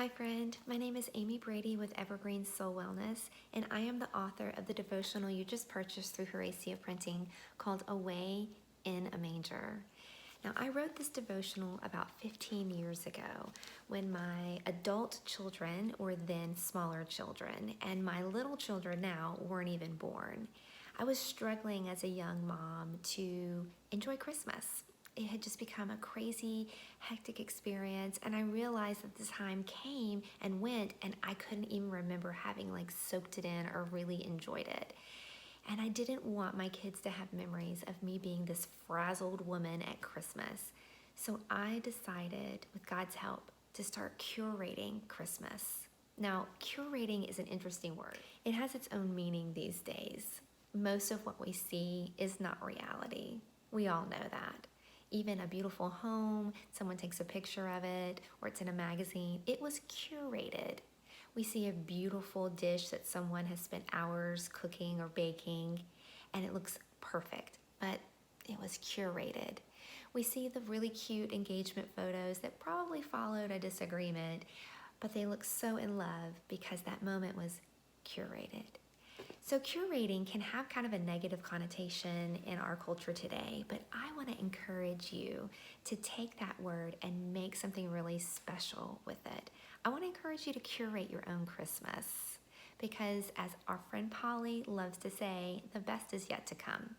Hi friend, my name is Amy Brady with Evergreen Soul Wellness, and I am the author of the devotional you just purchased through Horacio Printing called Away in a Manger. Now, I wrote this devotional about 15 years ago when my adult children were then smaller children, and my little children now weren't even born. I was struggling as a young mom to enjoy Christmas. It had just become a crazy, hectic experience, and I realized that the time came and went, and I couldn't even remember having soaked it in or really enjoyed it. And I didn't want my kids to have memories of me being this frazzled woman at Christmas. So I decided, with God's help, to start curating Christmas. Now, curating is an interesting word. It has its own meaning these days. Most of what we see is not reality. We all know that. Even a beautiful home, someone takes a picture of it, or it's in a magazine, it was curated. We see a beautiful dish that someone has spent hours cooking or baking, and it looks perfect, but it was curated. We see the really cute engagement photos that probably followed a disagreement, but they look so in love because that moment was curated. So curating can have kind of a negative connotation in our culture today, but I want to encourage you to take that word and make something really special with it. I want to encourage you to curate your own Christmas because, as our friend Polly loves to say, the best is yet to come.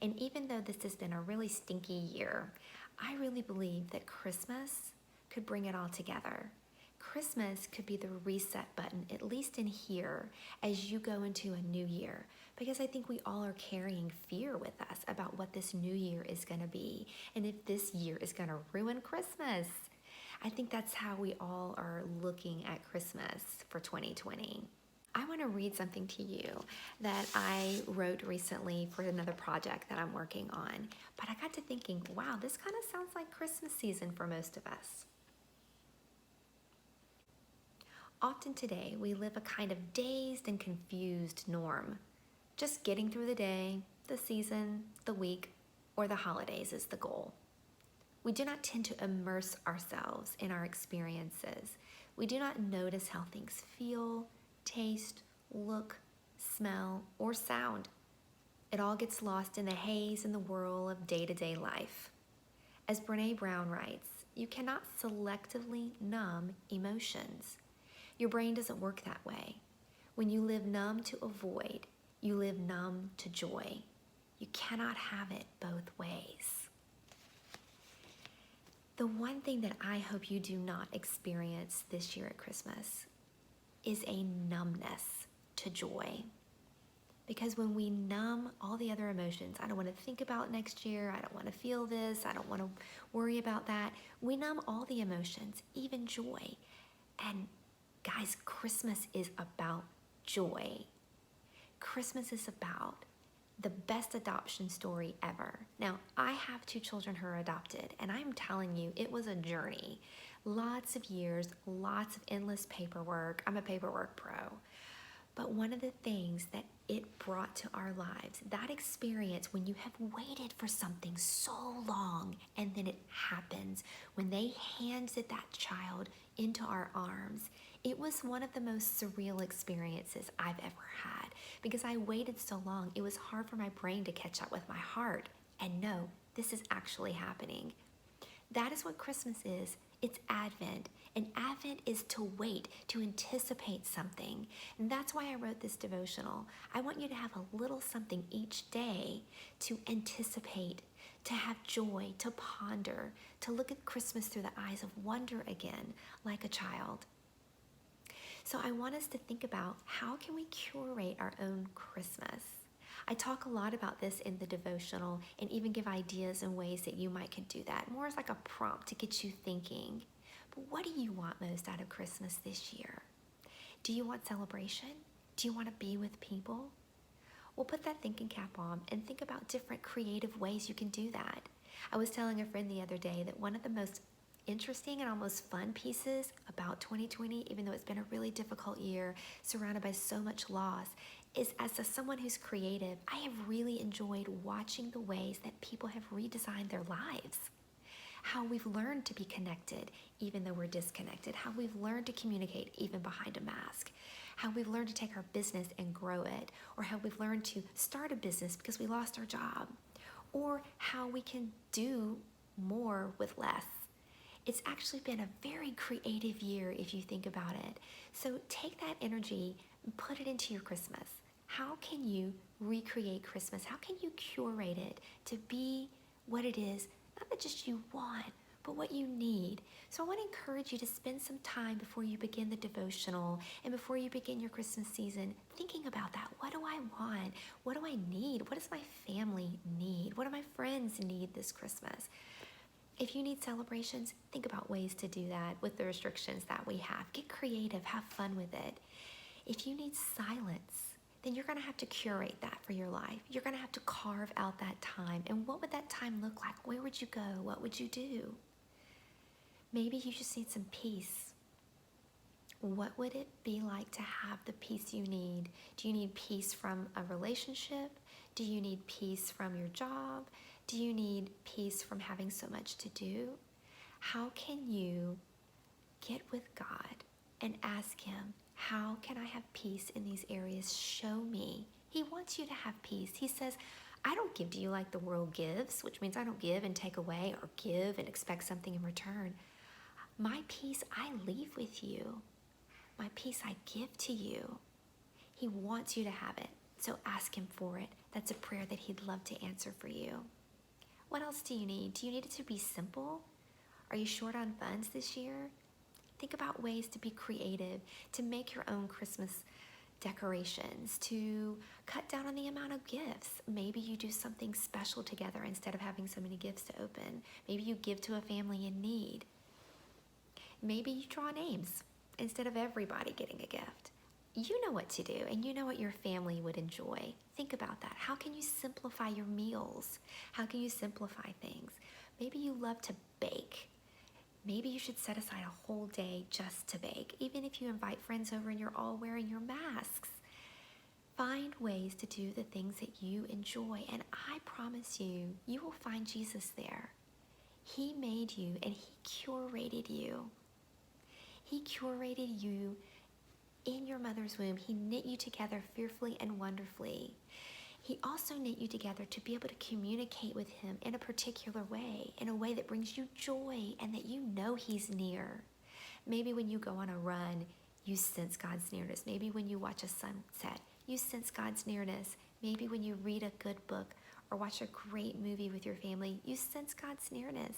And even though this has been a really stinky year, I really believe that Christmas could bring it all together. Christmas could be the reset button, at least in here, as you go into a new year. Because I think we all are carrying fear with us about what this new year is going to be and if this year is going to ruin Christmas. I think that's how we all are looking at Christmas for 2020. I want to read something to you that I wrote recently for another project that I'm working on. But I got to thinking, wow, this kind of sounds like Christmas season for most of us. Often today, we live a kind of dazed and confused norm. Just getting through the day, the season, the week, or the holidays is the goal. We do not tend to immerse ourselves in our experiences. We do not notice how things feel, taste, look, smell, or sound. It all gets lost in the haze and the whirl of day-to-day life. As Brene Brown writes, you cannot selectively numb emotions. Your brain doesn't work that way. When you live numb to avoid, you live numb to joy. You cannot have it both ways. The one thing that I hope you do not experience this year at Christmas is a numbness to joy. Because when we numb all the other emotions, I don't want to think about next year, I don't want to feel this, I don't want to worry about that. We numb all the emotions, even joy. And guys, Christmas is about joy. Christmas is about the best adoption story ever. Now, I have 2 children who are adopted, and I'm telling you, it was a journey. Lots of years, lots of endless paperwork. I'm a paperwork pro. But one of the things that it brought to our lives, that experience when you have waited for something so long and then it happens, when they handed that child into our arms, it was one of the most surreal experiences I've ever had because I waited so long. It was hard for my brain to catch up with my heart and know this is actually happening. That is what Christmas is. It's Advent. And Advent is to wait, to anticipate something. And that's why I wrote this devotional. I want you to have a little something each day to anticipate, to have joy, to ponder, to look at Christmas through the eyes of wonder again, like a child. So I want us to think about how can we curate our own Christmas? I talk a lot about this in the devotional and even give ideas and ways that you might could do that. More as like a prompt to get you thinking. But what do you want most out of Christmas this year? Do you want celebration? Do you want to be with people? Well, put that thinking cap on and think about different creative ways you can do that. I was telling a friend the other day that one of the most interesting and almost fun pieces about 2020, even though it's been a really difficult year surrounded by so much loss, is as someone who's creative, I have really enjoyed watching the ways that people have redesigned their lives. how we've learned to be connected even though we're disconnected, how we've learned to communicate even behind a mask, how we've learned to take our business and grow it, or how we've learned to start a business because we lost our job, or how we can do more with less. It's actually been a very creative year if you think about it. So take that energy and put it into your Christmas. How can you recreate Christmas? How can you curate it to be what it is, not that just you want, but what you need? So I want to encourage you to spend some time before you begin the devotional and before you begin your Christmas season thinking about that. What do I want? What do I need? What does my family need? What do my friends need this Christmas? If you need celebrations, think about ways to do that with the restrictions that we have. Get creative, have fun with it. If you need silence, then you're gonna have to curate that for your life. You're gonna have to carve out that time. And what would that time look like? Where would you go? What would you do? Maybe you just need some peace. What would it be like to have the peace you need? Do you need peace from a relationship? Do you need peace from your job? Do you need peace from having so much to do? How can you get with God and ask Him, how can I have peace in these areas? Show me. He wants you to have peace. He says, I don't give to you like the world gives, which means I don't give and take away or give and expect something in return. My peace I leave with you. My peace I give to you. He wants you to have it, so ask Him for it. That's a prayer that He'd love to answer for you. What else do you need? Do you need it to be simple? Are you short on funds this year? Think about ways to be creative, to make your own Christmas decorations, to cut down on the amount of gifts. Maybe you do something special together instead of having so many gifts to open. Maybe you give to a family in need. Maybe you draw names instead of everybody getting a gift. You know what to do, and you know what your family would enjoy. Think about that. How can you simplify your meals? How can you simplify things? Maybe you love to bake. Maybe you should set aside a whole day just to bake, even if you invite friends over and you're all wearing your masks. Find ways to do the things that you enjoy, and I promise you, you will find Jesus there. He made you and He curated you. He curated you in your mother's womb. He knit you together fearfully and wonderfully. He also knit you together to be able to communicate with Him in a particular way, in a way that brings you joy and that you know He's near. Maybe when you go on a run, you sense God's nearness. Maybe when you watch a sunset, you sense God's nearness. Maybe when you read a good book or watch a great movie with your family, you sense God's nearness.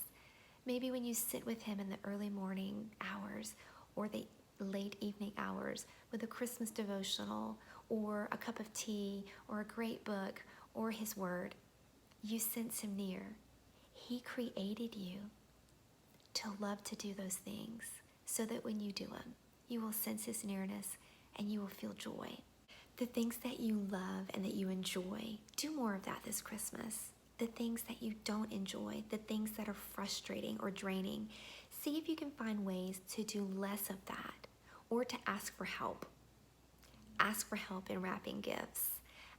Maybe when you sit with Him in the early morning hours or the late evening hours with a Christmas devotional or a cup of tea or a great book or His Word, you sense Him near. He created you to love to do those things so that when you do them, you will sense His nearness and you will feel joy. The things that you love and that you enjoy, do more of that this Christmas. The things that you don't enjoy, the things that are frustrating or draining, see if you can find ways to do less of that or to ask for help. Ask for help in wrapping gifts.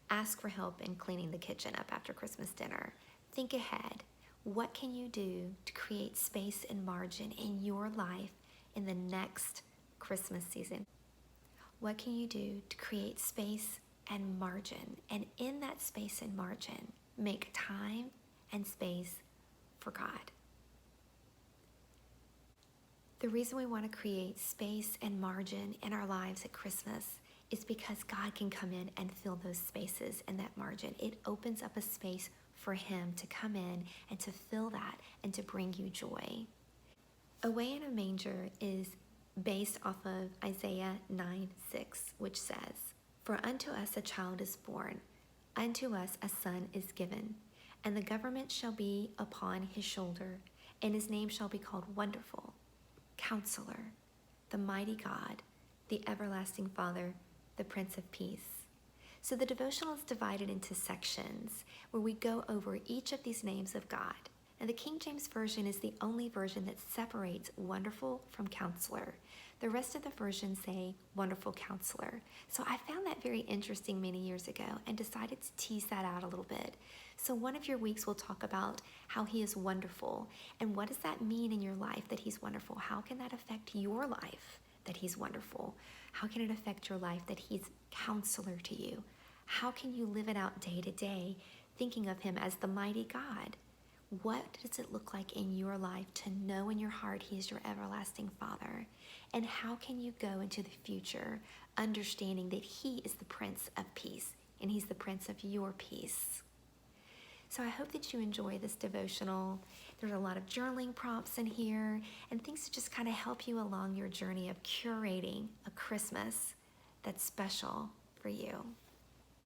Ask for help in cleaning the kitchen up after Christmas dinner. Think ahead. What can you do to create space and margin in your life in the next Christmas season? What can you do to create space and margin? And in that space and margin, make time and space for God. The reason we want to create space and margin in our lives at Christmas is because God can come in and fill those spaces and that margin. It opens up a space for Him to come in and to fill that and to bring you joy. Away in a Manger is based off of Isaiah 9:6, which says, "For unto us a child is born, unto us a son is given, and the government shall be upon His shoulder, and His name shall be called Wonderful, Counselor, the Mighty God, the Everlasting Father, the Prince of Peace." So the devotional is divided into sections where we go over each of these names of God. And the King James Version is the only version that separates Wonderful from Counselor. The rest of the versions say Wonderful Counselor. So I found that very interesting many years ago and decided to tease that out a little bit. So one of your weeks will talk about how he is wonderful. And what does that mean in your life that he's wonderful? How can that affect your life that he's wonderful? How can it affect your life that he's counselor to you? How can you live it out day to day, thinking of him as the mighty God? What does it look like in your life to know in your heart he is your everlasting Father? And how can you go into the future understanding that he is the Prince of Peace and he's the Prince of your peace? So I hope that you enjoy this devotional. There's a lot of journaling prompts in here and things to just kind of help you along your journey of curating a Christmas that's special for you.